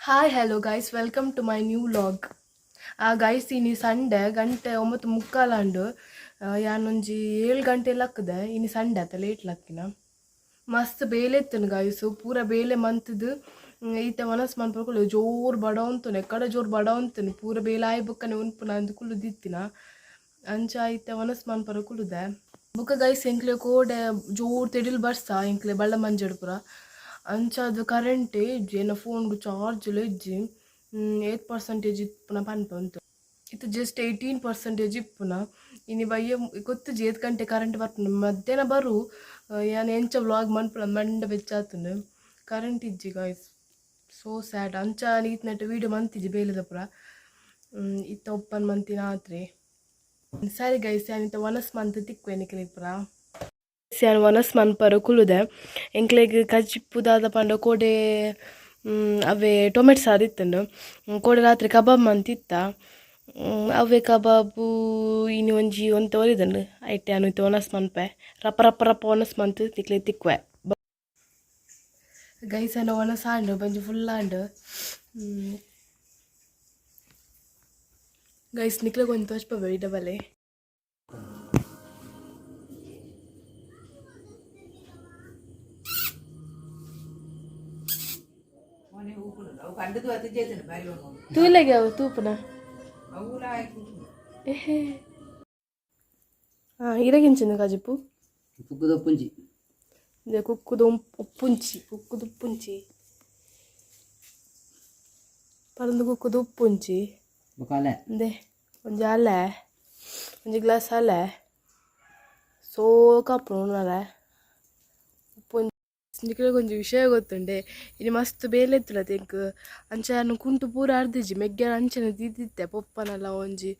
Hi hello guys welcome to my new vlog. Guys ಇನಿ Sunday ಗಂಟೆ 9:45 ಯಾನೊಂಜಿ 7 ಗಂಟೆ ಲಕ್ಕದೆ ಇನಿ ಸಂಡೆ ಆತ ಲೇಟ್ ಲಕ್ಕಿನ ಮಸ್ತ್ ಬೇಲೆ ಇತ್ತನು ಗೈಸು ಪೂರ ಬೇಲೆ ಮಂತದು ಈತ ಮನಸ್ ಮನ್ಪುರಕುಲು ಜೋರು ಬಡ ಉಂತುನೆ ಎಕ್ಕಡ ಜೋರು ಬಡ ಉಂತನು ಪೂರ ಬೇಲೆ ಆಯ್ ಬುಕ್ಕನೆ ಉನ್ಪುನ ಅಂದು ಕುಲು ದಿತ್ತಿನ ಅಂಚ ಈತ ಮನಸ್ ಮನ್ಪರ ಕುಲುದೆ ಬುಕ್ಕ ಗೈಸ್ ಎಂಕ್ಲೆ ಕೋಡೆ ಜೋರು ತೆಡಿಲ್ ಬರ್ಸ ಎಂಕ್ಲೆ ಬಳ್ಳ ಮಂಜಡು ಪುರ ಅಂಚ ಅದು ಕರೆಂಟ್ ಇಜ್ಜಿ ಎನ್ನ ಫೋನ್ಗು ಚಾರ್ಜ್ಲ ಇಜ್ಜಿ 8% ಇಪ್ಪುನ ಪನ್ಪ ಉಂತು ಇದು ಜಸ್ಟ್ 18% ಇಪ್ಪುನ ಇನಿ ಬಯ್ಯ ಗೊತ್ತು 7 ಗಂಟೆ ಕರೆಂಟ್ ಬರ್ಪುಂಡು ಮಧ್ಯಾಹ್ನ ಬರು ಯಾನ್ ಎಂಚ ವ್ಲಾಗ್ ಮನ್ಪುನ ಮಂಡ ಬೆಚ್ಚಾತುಂಡು ಕರೆಂಟ್ ಇಜ್ಜಿ ಗಾಯ್ಸ್ ಸೋ ಸ್ಯಾಡ್ ಅಂಚ ನೀತ್ ನೆಟ್ ವೀಡಿಯೋ ಮಂತಿಜ್ಜಿ ಬೇಲೆದ ಪುರ ಇತ್ತ ಒಪ್ಪನ್ ಮಂತಿನ ಆತ್ರಿ ಸರಿ ಗೈಸ್ ಯಾನಿತ್ತ ವನಸ್ ಮಂತ್ ತಿಕ್ವೆನಿಕಲಿ ಪುರ ಸ್ಯಾನ್ ವನಸ್ ಮನ್ಪರು ಕುಲುದೆ ಎಂಕ್ಲೆಗ್ ಕಜ್ಜಿಪ್ಪುದಾದ ಪಂಡ ಕೋಡೆ ಅವೇ ಟೊಮೆಟೊ ಸಾರು ಇತ್ತಂಡು ಕೋಡೆ ರಾತ್ರಿ ಕಬಾಬ್ ಮಂತಿತ್ತ ಅವೇ ಕಬಾಬು ಇನಿ ಒಂಜಿ ಒಂತೆ ಒರಿದಂಡು ಐಟೆ ಅನು ಇತ್ತೆ ವನಸ್ ಮನ್ಪೆ ರಪ್ಪ ರಪ್ಪ ರಪ್ಪ ವನಸ್ ಮಂತ್ ತಿಕ್ಲೆ ತಿಕ್ವೆ ಗೈಸ್ ಅನ್ನ ವನಸ್ ಆಂಡು ಬಂಜಿ ಫುಲ್ ಆಂಡು ಗೈಸ್ ನಿಕ್ಲೆಗ್ ಒಂದು ತೋಚ್ಪವೆ ಇಡಬಲೆ ತೂಲೆಗೆ ಅವು ತೂಪನ ಇರಗಿಂಚಿನ ಕಾಜಿಪ್ಪು ಕುಕ್ಕುದಪ್ಪುಂಜಿ ಕುಕ್ಕುದು ಉಪ್ಪುಂಚಿ ಪರಂದು ಕುಕ್ಕುದು ಉಪ್ಪುಂಚಿ ಬಕಾಲೆ ಅಂದೆ ಒಂಜಿ ಅಲೆ ಒಂಜಿ ಗ್ಲಾಸ್ ಅಲೆ ಸೋ ಕಪ್ಪು ಉಣ್ಣರೆ ಉಪ್ಪುಂಚಿ ಒಂಜಿ ವಿಷಯ ಗೊತ್ತುಂಡೆ ಇನ್ನು ಮಸ್ತ್ ಬೇಲೆ ಇತ್ತಲ್ಲ ತೆಂಕ್ ಅಂಚ ಕುಂಟು ಪೂರ ಅರ್ದಿಜ್ಜಿ ಮೆಗ್ಗೆರ ಅಂಚನೆ ದಿದ್ದಿತ್ತೆ ಪೊಪ್ಪನೆಲ್ಲ ಒಂಜಿ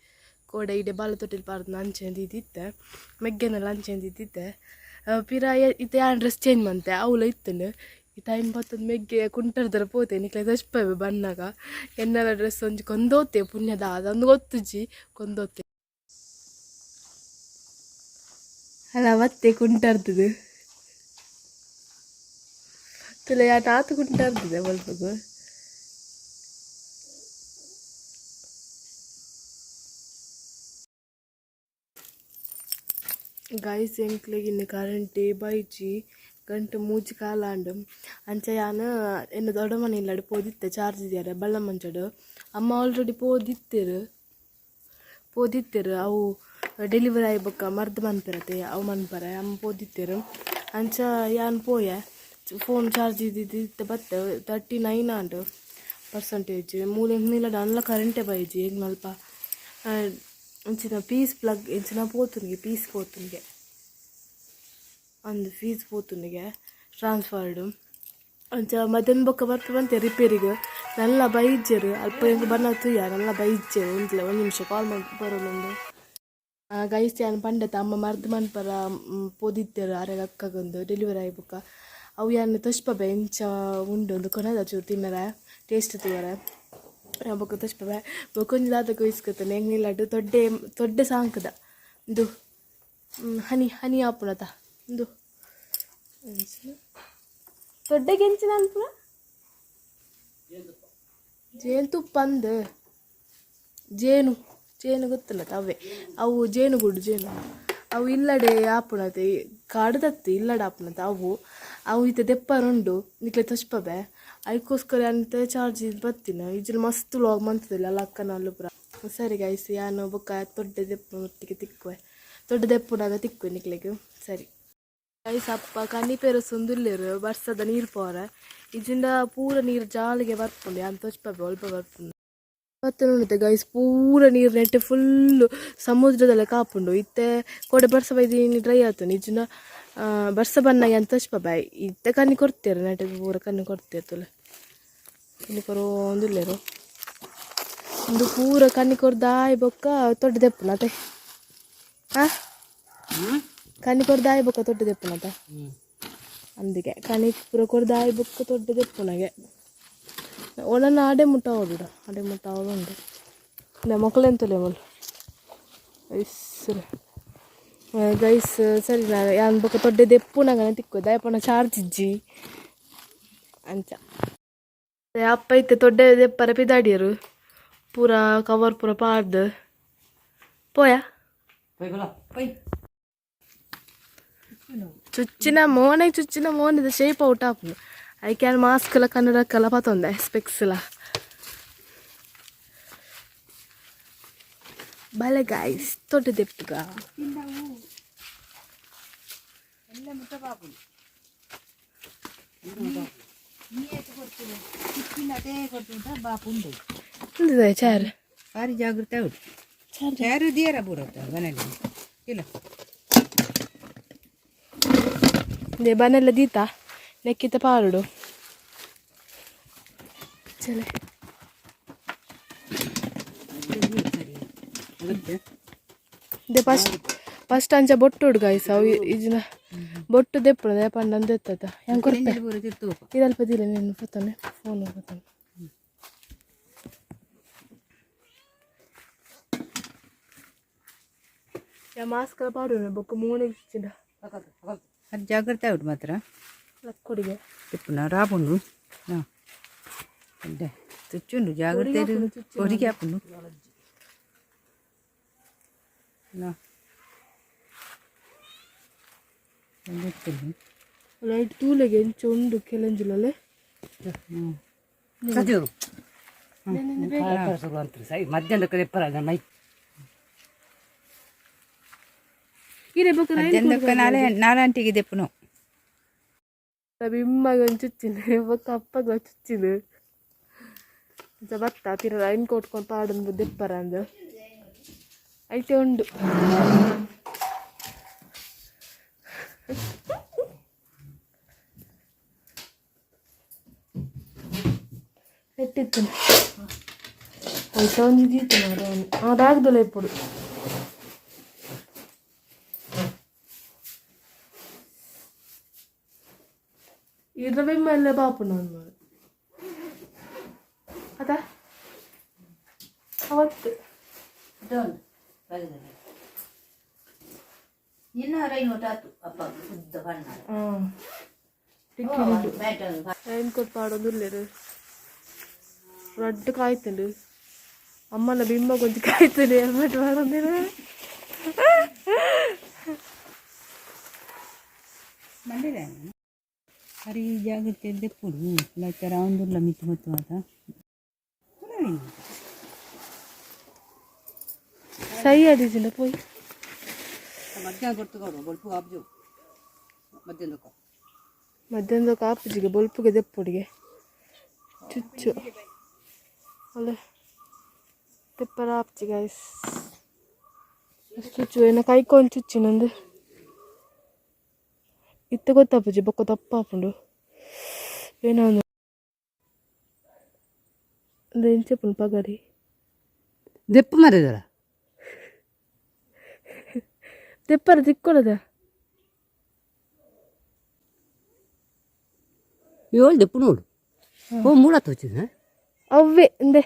ಕೋಡೆ ಇಡೆ ಬಾಲ ತೊಟ್ಟಿಲ್ ಪಾರ್ದು ಅಂಚನೆ ದಿದ್ದಿತ್ತೆ ಮೆಗ್ಗೆನೆಲ್ಲ ಅಂಚನೆ ದಿದ್ದಿತ್ತೆ ಪಿರ ಇತ್ತೆ ಯಾನ್ ಡ್ರೆಸ್ ಚೇಂಜ್ ಮಂತೆ ಅವಳ ಇತ್ತನು ಈ ಟೈಮ್ ಬತ್ತದ ಮೆಗ್ಗೆ ಕುಂಟರ್ದರ ಪೋತೆ ನಿಕ್ಲೆ ತಚ್ಪವೆ ಬಣ್ಣಗ ಎನ್ನೆಲ್ಲ ಡ್ರೆಸ್ ಒಂಜಿ ಕೊಂದೋತೆ ಪುಣ್ಯದ ಅದೊಂದು ಗೊತ್ತುಜ್ಜಿ ಕೊಂದೋತೆ ಅಲ್ಲ ಮತ್ತೆ ಕುಂಟರ್ದದು ತುಲ ಯಾಟ ಆತು ಕುಂಟರ್ದಿದೆ ಬಲ್ಪಗು ಗೈಸ್ ಎಂಕ್ಲೆಗ್ ಇನ್ನು ಕರೆಂಟೇ ಬೈಜಿ ಗಂಟೆ ಮೂಜಿ ಕಾಲಾಂಡು ಅಂಚ ಯಾನ್ ಎನ್ನ ದೊಡ್ಡ ಮನೆ ಇಲ್ಲಾಡು ಪೋದಿತ್ತೆ ಚಾರ್ಜ್ ಇದೆಯಾರ ಬಳ್ಳ ಮಂಚಡು ಅಮ್ಮ ಆಲ್ರೆಡಿ ಪೋದಿತ್ತೆರು ಅವು ಡೆಲಿವರಿ ಆಯ್ಬಕ್ಕ ಮರ್ದು ಮನ್ಪಿರತ್ತೆ ಅವು ಮನ್ಪರೆ ಅಮ್ಮ ಪೋದಿತ್ತೆರು ಅಂಚ ಯಾನ್ ಪೋಯೆ ಫೋನ್ ಚಾರ್ಜ್ ಇದ್ದಿತ್ತು ಬತ್ತೆ 39 ಆಂಡು ಪರ್ಸೆಂಟೇಜ್ ಮೂಲೆ ನೀಲಡ ಅನ್ಲ ಕರೆಂಟೇ ಬೈಜಿ ಹೆಂಗೆ ನಲ್ಪ ಇಂಚಿನ ಪೀಸ್ ಪ್ಲಗ್ ಇಂಚಿನ ಪೋತುನಿಗೆ ಪೀಸ್ ಪೋತುನಿಗೆ ಒಂದು ಫೀಸ್ ಪೋತುನಿಗೆ ಟ್ರಾನ್ಸ್ಫರ್ಡು ಅಂಚ ಮಧ್ಯಾಹ್ನ ಬೊಕ್ಕ ಬರ್ಪಂತೆ ರಿಪೇರಿಗೆ ನಲ್ಲ ಬೈಜ್ಜರು ಅಲ್ಪ ಹೆಂಗೆ ಬಣ್ಣ ತುಯ್ಯ ನಲ್ಲ ಬೈಜ್ಜರು ಉಂಟ್ಲೆ 1 ನಿಮಿಷ ಕಾಲ್ ಮಾಡಿ ಬರೋಣೊಂದು ಗೈಸ್ ಯಾನ್ ಪಂಡತ ಅಮ್ಮ ಮರ್ದು ಮನ್ಪರ ಪೋದಿತ್ತೆರು ಅರೆಗ ಅಕ್ಕಗೊಂದು ಡೆಲಿವರಿ ಆಯ್ಬುಕ್ಕ ಅವು ಯಾನ್ ತಚ್ಪಬೆ ಇಂಚ ಉಂಡು ಒಂದು ಕೊನೆದ ಚೂರು ತಿನ್ನರ ಟೇಸ್ಟ್ ತೂವರ ಬೊಕ್ಕ ತಚ್ಪಬೆ ಬೊಕೊಂಜಿ ದಾದಕ್ಕೆ ಇಸ್ಕೊತಾನೆ ಹೆಂಗೆ ನಿಲ್ಲಡು ತೊಡ್ಡೆ ಸಾಂಕದ ಇದು ಹನಿ ಆಪುಣತ ಇದು ತೊಡ್ಡೆಗೆ ಎಂಚಿನ ಅನ್ಪುಣ ಜೇನುತುಪ್ಪ ಅಂದು ಜೇನು ಗೊತ್ತಲ್ಲ ಅವೇ ಅವು ಜೇನುಗೂಡು ಅವು ಇಲ್ಲಡೆ ಆಪುಣತೆ ಕಾಡ್ದತ್ತು ಇಲ್ಲಡ ಆಪುಣತೆ ಅವು ಇತ್ತೆ ದೆಪ್ಪರುಂಡು ನಿಕ್ಲೆ ತಚ್ಪಬೆ ಅದಕ್ಕೋಸ್ಕರ ಅಂತ ಚಾರ್ಜ್ ಬರ್ತೀನಿ ಇಜ್ಜಲು ಮಸ್ತ್ ಲಾಗ್ ಮಂತದಿಲ್ಲ ಅಲ್ಲ ಅಕ್ಕನ ಅಲ್ಲು ಪುರ ಸರಿ ಗೈಸ್ ಯಾನು ಬೊಕ್ಕ ತೊಡ್ಡೆ ದೆಪ್ಪು ಒಟ್ಟಿಗೆ ತಿಕ್ಕುವೆ ತೊಡ್ಡೆ ದೆಪ್ಪುನಾಗ ತಿಕ್ಕುವೆ ನಿಕ್ಲೆಗೆ ಸರಿ ಗೈಸ್ ಅಪ್ಪ ಕನ್ನಿಪೇರು ಸುಂದುಲ್ಲೇರು ಬರ್ಸದ ನೀರು ಪೋರ ಇಜಿಂದ ಪೂರ ನೀರು ಜಾಲಿಗೆ ಬರ್ಪುಂಡು ಯಾನ್ ತಚ್ಪಬೆ ಒಲ್ಪ ಬರ್ಪುಂಡು ಮತ್ತೆ ನೋಡುತ್ತೆ ಗೈಸ್ ಪೂರ ನೀರು ನೆಟ್ಟೆ ಫುಲ್ಲು ಸಮುದ್ರದಲ್ಲೇ ಕಾಪುಂಡು ಇತ್ತೆ ಕೊಡೆ ಬರ್ಸ ಬೈದು ಡ್ರೈ ಆಯ್ತು ನಿಜನ ಬರ್ಸ ಬನ್ನಾಗಿ ಅಂತ ತಚ್ಪಬೆ ಇತ್ತೆ ಕಣ್ಣಿ ಕೊಡ್ತೇರು ನೆಟ್ಟೆ ಪೂರ ಕಣ್ಣಿ ಕೊಡ್ತೇರು ತುಲೆ ಕಣ್ಣಿ ಕೊರೋ ಒಂದಿಲ್ಲೇರು ಒಂದು ಪೂರ ಕಣ್ಣಿ ಕೊರ್ದಾಯ್ ಬೊಕ್ಕ ತೊಡ್ಡೆ ದೆಪ್ಪುನತೆ ಕಣ್ಣಿ ಕೊರ್ದಾಯ್ ಬೊಕ್ಕ ತೊಡ್ಡೆ ದೆಪ್ಪುನತ ಅಂದಿಗೆ ಕಣ್ಣಿ ಪೂರ ಕೊರ್ದಾಯ್ ಬೊಕ್ಕ ತೊಡ್ಡೆ ದೆಪ್ಪುನಗೆ ಒಳನ ಅಡೆ ಮುಟ್ಟ ಅವಳುಂಡು ಮಕ್ಕಳೆಂತಲೇ ಮಲ್ ಗೈಸ್ ಸರಿ ನಾನು ಯಾನ್ ಬೊಕ್ಕ ತೊಡ್ಡೆ ದೆಪ್ಪುನಾಗ ತಿಕ್ಕು ದಯಪನ ಚಾರ್ಜ್ ಇಜ್ಜಿ ಅಂಚ ಅಪ್ಪ ಐತೆ ತೊಡ್ಡೆ ದೆಪ್ಪರ ಪಿದಾಡಿಯರು ಪೂರ ಕವರ್ ಪೂರ ಪಾಡ್ದು ಪೋಯ ಚುಚ್ಚಿನ ಮೋನಿದ ಶೇಪ್ ಔಟ್ ಆಪು ಐ ಕ್ಯಾನ್ ಮಾಸ್ಕ್ಲ ಕನ್ನಡಕ್ಕೆಲ್ಲ ಪತ್ತೊಂದೆ ಸ್ಪೆಕ್ಸ್ಲ ಬಲೆ ಗಾಯ್ಸ್ ತೊಡ್ಡೆ ದೆಪ್ಪುಗ ಚಾರ್ ಭಾರಿ ಜಾಗೃತಿ ಉಂಟು ಚಾರು ದಿಯರ ಬರುತ್ತೆ ಮನೇಲಿ ಇಲ್ಲ ಬನೆಲ್ಲ ದೀತಾ ನೆಕ್ಕಿತ ಪಾರುಡು ಚಲೆ ಫಸ್ಟ್ ಅಂಚ ಬೊಟ್ಟು ಹುಡುಗ ಅವು ಇದನ್ನ ಬೊಟ್ಟು ದೆಪ್ಪುಡು ಪಂಡ ಅಂದೆತ್ತದ ಹೆಂಗೆ ಕೊಡ್ತೆ ಇದಲ್ಪ ದಿಲ್ಲ ನೀನು ಫೋತಾನೆ ಫೋನ್ ಫೋತಾನೆ ಯಾ ಮಾಸ್ಕ್ ಪಾಡು ಬೊಕ್ಕ ಮೂನಿಗೆ ಚಿಂದ ಅದು ಜಾಗ್ರತೆ ಉಂಟು ಮಾತ್ರ ಲಕ್ಕೊಡಿಗೆ ತಿಪ್ಪುನ ರಾಬುಂಡು ಅಡ್ಡೆ ತುಚ್ಚುಂಡು ಜಾಗ್ರತೆ ಹೊಡಿಗೆ ಹಾಪುಂಡು ಲೈಟ್ ತೂಲೆಗೆ ಎಂಚು ಉಂಡು ಕೆಲಂಜಿಲಲ್ಲೇ ಮಧ್ಯಾಹ್ನಕ್ಕೆ ದೆಪ್ಪರ ಮೈ ಇರೇ ಬೊಕ್ಕ ನಾಲಂಟಿಗೆ ದೆಪ್ಪುನು ಬಿಮ್ಮಗೆ ಒಂದು ಚುಚ್ಚಿನ ಬೊಕ್ಕ ಅಪ್ಪಗೆ ಒಂದು ಚುಚ್ಚಿನ ಬತ್ತ ತಿರ ರೈನ್ ಕೊಟ್ಕೊಂಡು ಪಾಡೊಂದು ದೆಪ್ಪರ ಅಂದು ಐತೆ ಉಂಡು ಎಟ್ಟಿತ್ತು ಐತ ಒಂದು ಇದ್ದಿತ್ತು ನೋಡು ಅದಾಗ್ದಲ್ಲ ఇప్పుడు ఇరవై మళ్ళీ బాపున్నాను మరి అదా ಅವತ್ತು ರೈನ್ ಕೋಟ್ ಪಾಡೋದಿಲ್ಲ ರಡ್ಡು ಕಾಯ್ತಂಡು ಅಮ್ಮನ ಬಿಂಬ ಕೊಂಚ ಕಾಯ್ತದೆ ಹೆಲ್ಮೆಟ್ ಮಾಡೋದಿಲ್ಲ ಮಂಡಿರ ಹರಿ ಜಾಗ್ರತೆ ದೆಪ್ಪುಡು ಲೆಕ್ಕರ ಅವಂದುಲ್ಲ ಮಿತ್ತು ಮತ್ತು ಮಾತ ಸೈ ಅಡಿಸಿಲ್ಲ ಪೋಯ್ ಮಧ್ಯಾಹ್ನ ಕೊಡ್ತು ಬೊಲ್ಪು ಆಪ್ಜು ಮಧ್ಯಾಹ್ನದ ಕಾಪುಜಿಗೆ ಬೊಲ್ಪುಗೆ ದೆಪ್ಪುಡಿಗೆ ಚುಚ್ಚು ಅಲ್ಲ ತೆಪ್ಪರ ಆಪ್ಚಿ ಗೈಸ್ ಚುಚ್ಚು ಏನ ಕೈಕೊಂಡು ಚುಚ್ಚು ನಂದು ಇತ್ತ ಗೊತ್ತಪ್ಪಜಿ ಬೊಕ್ಕ ತಪ್ಪ ಹಾಪುಂಡು ಏನೋ ಒಂದು ಎಂಚಪ್ಪುಂಡು ಪಗಡಿ ದೆಪ್ಪು ಮರಿದಾರ ತೆಪ್ಪರ ತಿಕ್ಕೊಳದ ಏಳು ದೆಪ್ಪು ನೋಡು ಓ ಮೂಡತ್ತು వచ్చింದ ಅವ್ವೇ ಅಂದೆ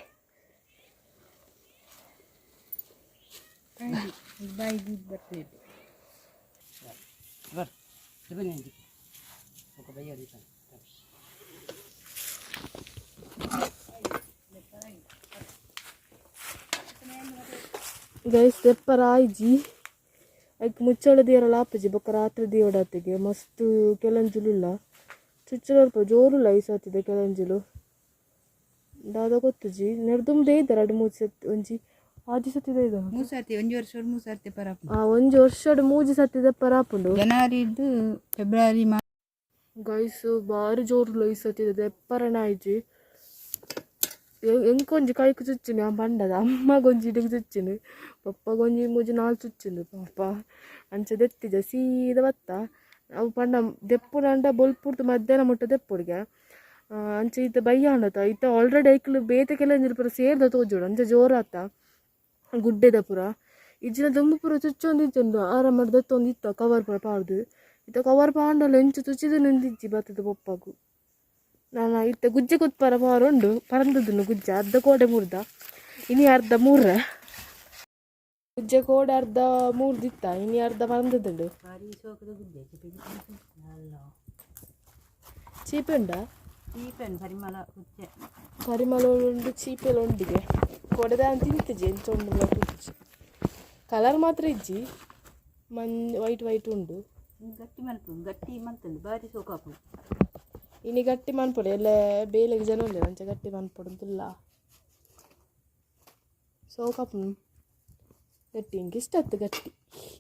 ಗೈಸ್ ತೆಪ್ಪರ ಆಯ್ಜಿ ಐಕ್ ಮುಚ್ಚಳ ದಿಯರಲ್ಲ ಆಪಜಿ ಬೊಕ್ಕ ರಾತ್ರಿ ದಿಯೋಡತ್ತಿಗೆ ಮಸ್ತ್ ಕೆಲಂಜುಲಿಲ್ಲ ಚುಚ್ಚಲಲ್ಪ ಜೋರುಲ್ಲ ಈ ಸತ್ತಿದೆ ಕೆಲಂಜುಲು ದಾದ ಗೊತ್ತುಜಿ ನೆಡ್ದುಂಬೇ ಇದ್ದಾರೆ 2-3 ಸತಿ ಒಂಜಿ ಆಜಿ ಸತ್ತಿದೆ ಇದು 3 ಸರ್ತಿ 1 ವರ್ಷ 3 ಸರ್ತಿ ಪರಾಪು ಒಂಜಿ ವರ್ಷಡ್ 3 ಸತ್ತಿದೆ ಪರಾಪುಂಡು ಜನವರಿದು ಫೆಬ್ರವರಿ ಗೈಸ್ ಬಾರಿ ಜೋರುಲ್ಲ ಈ ಸತ್ತಿದೆ ದೆಪ್ಪರನ ಆಯ್ಜಿ ಎಂಕೊಂಜಿ ಕೈಕು ಚುಚ್ಚಿನಿ ಆ ಪಂಡದ ಅಮ್ಮಗೊಂಜಿ ಇಡಿಗೆ ಚುಚ್ಚಿನಿ ಪಪ್ಪಗೊಂಜಿ 3-4 ಚುಚ್ಚಿನಿ ಪಾಪ ಅಂಚೆ ದೆತ್ತಿಜ ಸೀದ ಬತ್ತ ಅವು ಪಂಡ ದೆಪ್ಪುನಂಡ ಬೊಲ್ಪುರ್ದು ಮಧ್ಯಾಹ್ನ ಮುಟ್ಟ ದೆಪ್ಪುಡಿಗೆ ಅಂಚೆ ಇತ್ತ ಬಯ್ಯಾಂಡತ ಇತ್ತ ಆಲ್ರೆಡಿ ಐಕ್ಲು ಬೇತೆ ಕೆಲಂಜಿಲ್ ಪುರ ಸೇರ್ದ ತೋಜೋಡು ಅಂಚೆ ಜೋರಾತ ಗುಡ್ಡೆದ ಪುರ ಇಜ್ಜಿನ ದುಂಬು ಪುರ ಚುಚ್ಚೊಂದಿತ್ತುಂಡು ಆರಾಮಡ್ ದತ್ತೊಂದಿತ್ತ ಕವರ್ ಪುರ ಪಾಡ್ದು ಇತ್ತ ಕವರ್ ಪಾಂಡಲ್ಲ ಎಂಚು ಚುಚ್ಚಿದು ನಿಂದಿಜ್ಜಿ ಬತ್ತದ ಪಪ್ಪಗು ನಾನು ಇತ್ತ ಗುಜ್ಜೆ ಕುತ್ಪರ ಪಾರುಂಡು ಪರಂದದನ್ನು ಗುಜ್ಜೆ ಅರ್ಧ ಕೋಡೆ ಮುರ್ದ ಇನಿ ಅರ್ಧ ಮೂರ ಗುಜ್ಜೆ ಕೋಡೆ ಅರ್ಧ ಮೂರ್ದಿತ್ತ ಇನಿ ಅರ್ಧ ಪರಂದದುಂಡು ಚೀಪುಂಡ ಪರಿಮಳ ಕರಿಮಲೋಂಡು ಚೀಪೆಲ್ಲ ಉಂಡಿಗೆ ಕೊಡದ ಅಂತ ತಿಂತಿಜಿ ಎಂಚೊಂಡು ತುಚ್ಚಿ ಕಲರ್ ಮಾತ್ರ ಇಜ್ಜಿ ವೈಟ್ ವೈಟ್ ಉಂಡು ಗಟ್ಟಿ ಮಲ್ಪುಂಡು ಗಟ್ಟಿ ಮಂತಂದು ಬಾರಿ ಸೋಕಾಪುಂಡು ಇನಿ ಗಟ್ಟಿ ಮನ್ಪೊಡು ಎಲ್ಲ ಬೇಲೆಗೆ ಜನ ಉಂಡೆ ಅಂಚೆ ಗಟ್ಟಿ ಮನ್ಪೊಡು ಅಂತಲ್ಲ ಸೋಕಾಪು ಗಟ್ಟಿ ಹಿಂಗೆ ಇಷ್ಟತ್ತು ಗಟ್ಟಿ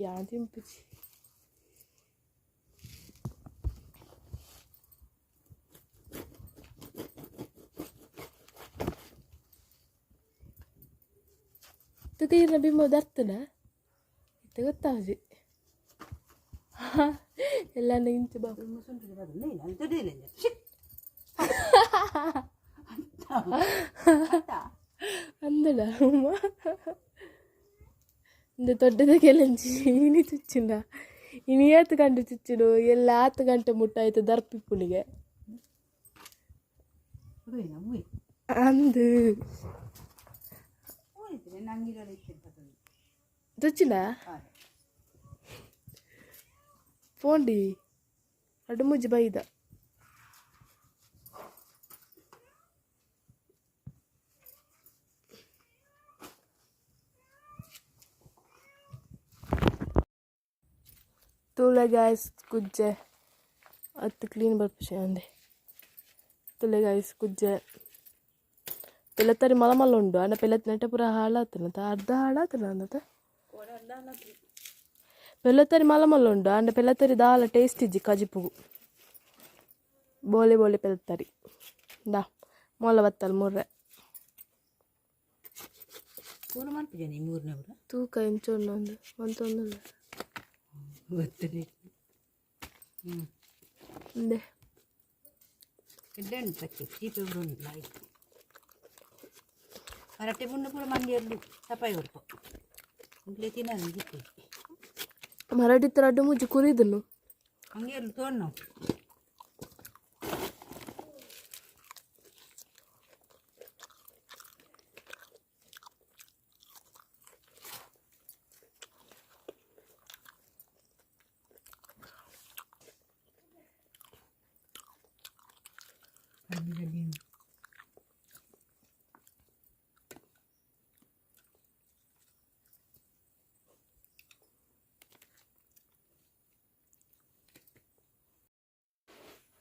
ಯಾ ತಿಂಪುಜಿ ತುಕೀರ್ನ ಬಿಂಬ ದರ್ತನ ಇತ್ತು ಗೊತ್ತಾಜಿ ಎಲ್ಲ ಇಂಚು ಬಾ ಅಂದಡ இந்த தொட்டதுக்கு எல்லாம் இனி துச்சுண்டா இனி ஏத்து கண்டு துச்சிடும் எல்லா ஆத்து கண்டு முட்டாய்த்து தர்ப்பி புளிக அந்த துச்சுண்டா போண்டி அடுமுஜி பைதா तुला गाइस कुछ अत क्लीन बर्पशे अंदे तुला गाइस कुछ पिलतरी मलमल उंडु अन्न पिलत नेट पूरा हालातनत अर्ध हालातनत पिलतरी मलमल उंडु अन्न पिलतरी दाल टेस्ट इज्जि कजिपुगु बोले बोले पिलतरी दा मोल वत्तल मुर्रे ಫೋನ್ ಮಾಡ್ತಿದ್ದೇನೆ ಈ ಮೂರನೇ ಅವರ ತೂಕ ಇಂಚೊಂದು ಒಂದೊಂದಲ್ಲ ಗೊತ್ತಿದೆ ಅಂದೆ ಇಡ್ಡಂಡು ಪಚ್ಚೆ ಚೀಪೆ ಉಂಡು ಆಯಿತು ಅರಟೆ ಬುಂಡು ಪೂರ ಮಂಡಿಯಲ್ಲಿ ಸಪಾಯಿ ಹೊರಪು ಇಂಟ್ಲೆ ತಿನ್ನೋದು ಜಿಪ್ಪು ಮರಾಠಿ ಥರ ಅಡ್ಡು ಮುಜ್ಜಿ ಕುರಿದನು ಹಂಗೆಲ್ಲ ತೊಗೊಂಡು ನಾವು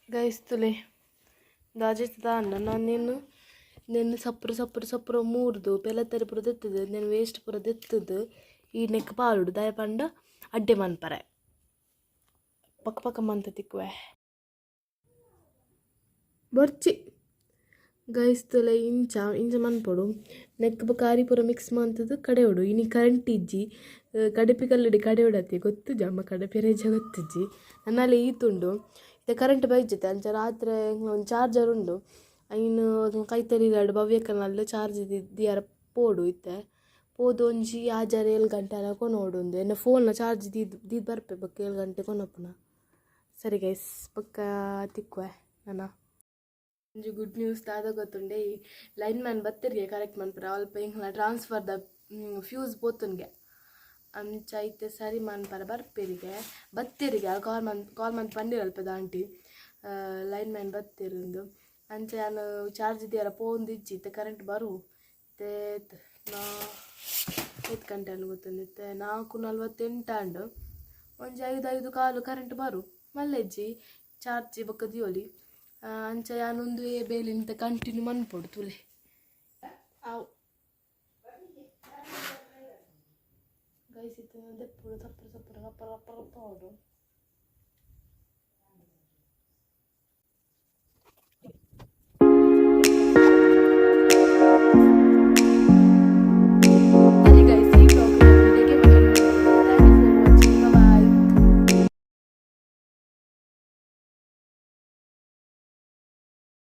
ಗೈಸ್ ತುಲೆ ದಾಜಿಸ್ತದ ಅನ್ನ ನಾನು ನೆನ್ನೆ ಸಪ್ಪರ ಮೂರ್ದು ಪೆಲತ್ತರಿ ಪುರ ದೆತ್ತದು ನೆನ್ ವೇಸ್ಟ್ ಪುರ ದೆತ್ತದು ಈ ನೆಕ್ ಪಾಲುಡು ದಯ ಪಂಡ ಅಡ್ಡೆ ಮನ್ಪರೆ ಪಕ್ಕ ಪಕ್ಕ ಮಂತ ತಿಕ್ಕುವೆ ಬರ್ಚಿ ಗೈಸ್ ತುಲೆ ಇಂಚ ಮನ್ಪೊಡು ನೆಕ್ ಕಾರಿ ಪುರ ಮಿಕ್ಸ್ ಮಂತದ್ದು ಕಡೆ ಹೊಡು ಇನಿ ಕರೆಂಟ್ ಇಜ್ಜಿ ಕಡಪಿ ಕಲ್ಲಡಿ ಕಡೆ ಹೊಡತಿ ಗೊತ್ತು ಜಮ್ಮ ಕಡಪಿ ರೇಜ ಗೊತ್ತಿಜ್ಜಿ ನನ್ನಲ್ಲಿ ಈತುಂಡು ಇದು ಕರೆಂಟ್ ಬೈಜತ್ತೆ ಅಂಚ ರಾತ್ರಿ ಒಂದು ಚಾರ್ಜರ್ ಉಂಡು ಐನು ಕೈತರಿದಾಡು ಭವ್ಯಕ್ಕನಲ್ಲಿ ಚಾರ್ಜ್ ದಿಯಾರ ಪೋಡು ಇತ್ತೆ ಪೋದು ಒಂಜಿ 6-7 ಗಂಟೆ ಕೊನೋಡು ಒಂದು ಎನ್ನ ಫೋನ್ನ ಚಾರ್ಜ್ ದೀದ್ ಬರ್ಪೆ ಬಕ್ಕ 7 ಗಂಟೆ ಕೊನಪ್ಪನ ಸರಿ ಗೈಸ್ ಬಕ್ಕ ತಿಕ್ಕುವೆ ನನ್ನ ಒಂಜಿ ಗುಡ್ ನ್ಯೂಸ್ ದಾದ ಗೊತ್ತುಂಡೆ ಈ ಲೈನ್ ಮ್ಯಾನ್ ಬತ್ತರಿಗೆ ಕರೆಕ್ಟ್ ಮನ್ಪುರ ಅಲ್ಪ ಹಿಂಗೆ ಟ್ರಾನ್ಸ್ಫರ್ದ ಫ್ಯೂಸ್ ಪೋತನ್ಗೆ ಅಂಚ ಐತೆ ಸರಿ ಮನ್ಪರ ಬರ್ಪೇರಿಗೆ ಬತ್ತೇರಿಗೆ ಕಾಲ್ ಮಂತ್ ಪಂಡಿರಲ್ಪ ಆಂಟಿ ಲೈನ್ ಮ್ಯಾನ್ ಬತ್ತೇರಿಂದು ಅಂಚ ನಾನು ಚಾರ್ಜ್ ಇದೆಯಲ್ಲ ಪೋಂದು ಇಜ್ಜಿತ್ತೆ ಕರೆಂಟ್ ಬರು ನಾ 5 ಗಂಟೆ ಅನ್ನು ಗೊತ್ತಂದಿತ್ತೆ 4:48 ಅಂಡು ಒಂಜಿ 5 ಕಾಲು ಕರೆಂಟ್ ಬರು ಮಲ್ಲೆಜ್ಜಿ ಚಾರ್ಜ್ ಬಕ್ಕ ದಿಯೋಲಿ ಅಂಚ ಯಾನೊಂದು ಬೇಲಿಂತ ಕಂಟಿನ್ಯೂ ಮನ್ಪೊಡು ತುಲೆ ಅವು ಗೈಸ್ ಇತ್ತು ದೆಪ್ಪುಡು ಸಪ್ಪರ